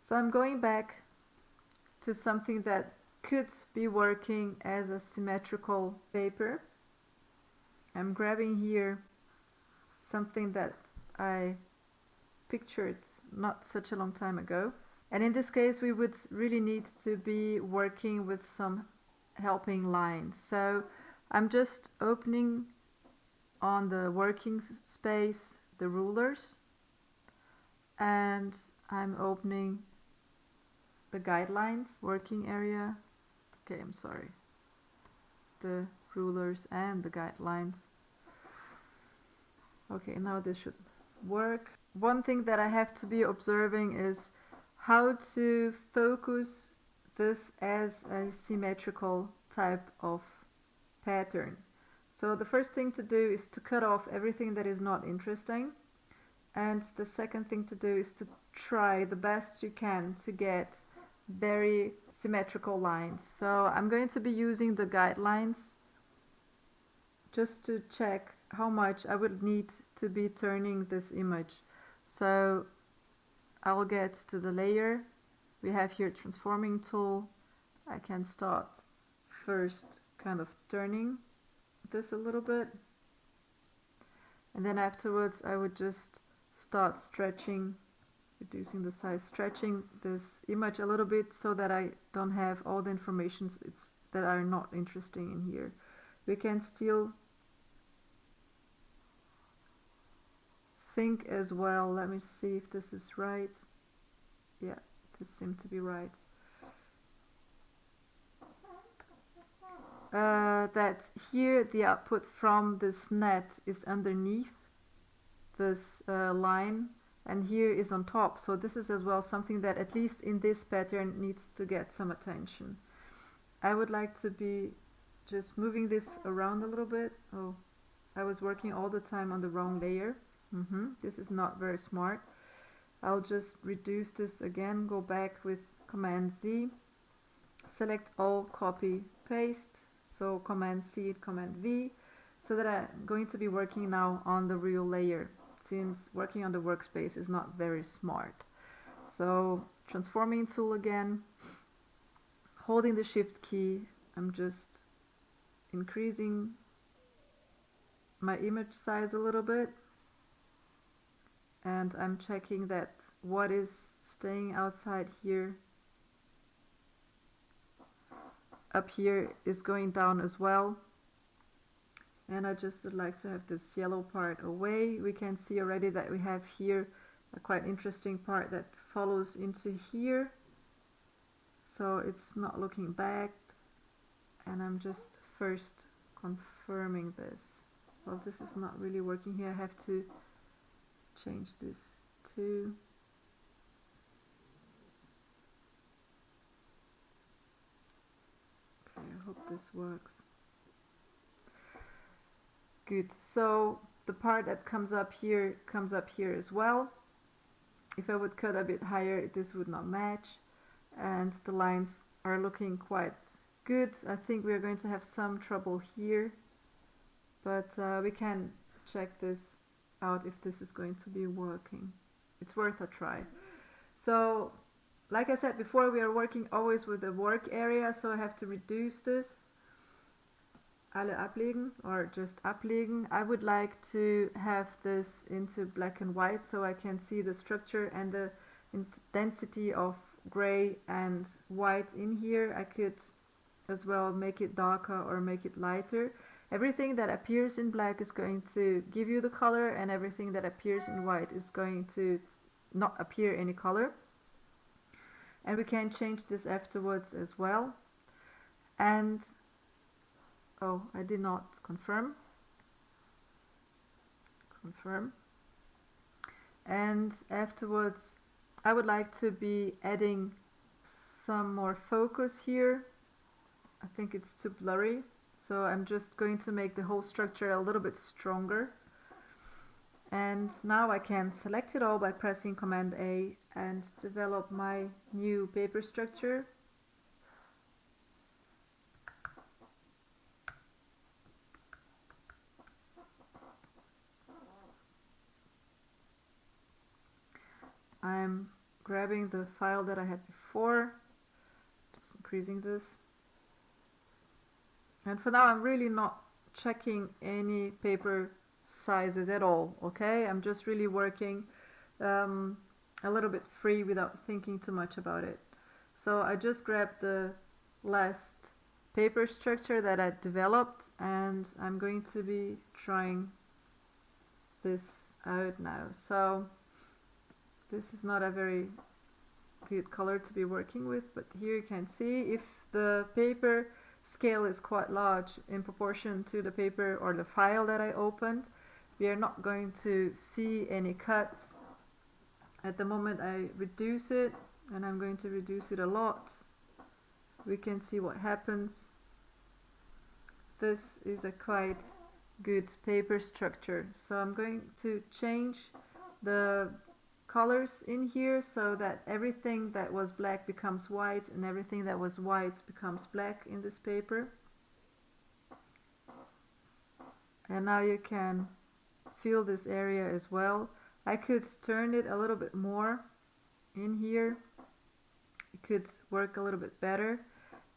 So I'm going back to something that could be working as a symmetrical paper. I'm grabbing here something that I pictured not such a long time ago. And in this case we would really need to be working with some helping lines. So I'm just opening on the working space the rulers, and I'm opening the guidelines working area. Okay, I'm sorry. The rulers and the guidelines. Okay, now this should work. One thing that I have to be observing is how to focus this as a symmetrical type of pattern. So the first thing to do is to cut off everything that is not interesting, and the second thing to do is to try the best you can to get very symmetrical lines. So I'm going to be using the guidelines just to check how much I would need to be turning this image. So I'll get to the layer. We have here transforming tool. I can start first kind of turning this a little bit, and then afterwards I would just start stretching, reducing the size, stretching this image a little bit so that I don't have all the information that are not interesting in here. We can still think as well. Let me see if this is right. Yeah, this seems to be right. That here the output from this net is underneath this line, and here is on top. So this is as well something that at least in this pattern needs to get some attention. I would like to be just moving this around a little bit. Oh, I was working all the time on the wrong layer. This is not very smart. I'll just reduce this again, go back with Command Z, select all, copy, paste. So Command C, Command V, so that I'm going to be working now on the real layer, since working on the workspace is not very smart. So transforming tool again, holding the shift key, I'm just increasing my image size a little bit, and I'm checking that what is staying outside here up here is going down as well. And I just would like to have this yellow part away. We can see already that we have here a quite interesting part that follows into here, so it's not looking back. And I'm just first confirming this. Well, this is not really working here. I have to change this too. Okay, I hope this works. Good. So the part that comes up here as well. If I would cut a bit higher, this would not match, and the lines are looking quite good. I think we're going to have some trouble here, but we can check this out if this is going to be working. It's worth a try. So like I said before, we are working always with the work area, so I have to reduce this. Alle ablegen, or just ablegen. I would like to have this into black and white so I can see the structure and the density of gray and white in here. I could as well make it darker or make it lighter. Everything that appears in black is going to give you the color, and everything that appears in white is going to not appear any color. And we can change this afterwards as well. And oh, I did not confirm. Confirm. And afterwards I would like to be adding some more focus here. I think it's too blurry, so I'm just going to make the whole structure a little bit stronger. And now I can select it all by pressing Command A and develop my new paper structure. I'm grabbing the file that I had before, just increasing this. And for now I'm really not checking any paper sizes at all, okay? I'm just really working a little bit free without thinking too much about it. So I just grabbed the last paper structure that I developed, and I'm going to be trying this out now. So this is not a very good color to be working with, but here you can see if the paper scale is quite large in proportion to the paper or the file that I opened, we are not going to see any cuts. At the moment I reduce it, and I'm going to reduce it a lot, we can see what happens. This is a quite good paper structure. So I'm going to change the colors in here so that everything that was black becomes white and everything that was white becomes black in this paper. And now you can feel this area as well. I could turn it a little bit more in here. It could work a little bit better,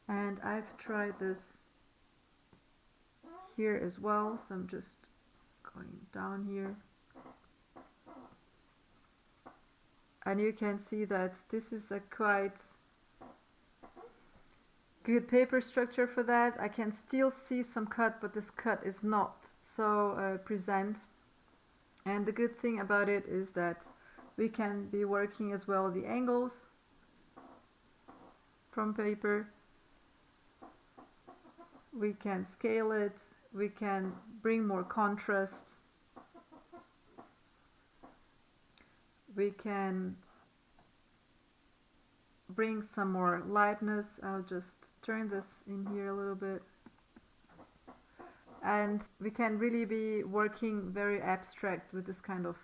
and I've tried this here as well, so I'm just going down here, and you can see that this is a quite good paper structure for that. I can still see some cut, but this cut is not so present, and the good thing about it is that we can be working as well the angles from paper. We can scale it, we can bring more contrast, we can bring some more lightness. I'll just turn this in here a little bit, and we can really be working very abstract with this kind of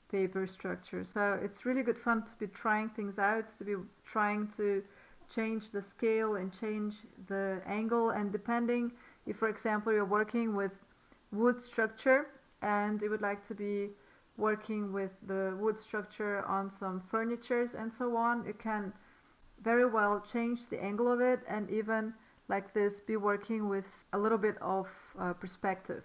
paper structure. So it's really good fun to be trying things out, to be trying to change the scale and change the angle, and depending if, for example, you're working with wood structure and you would like to be working with the wood structure on some furnitures and so on, you can very well change the angle of it, and even like this be working with a little bit of perspective.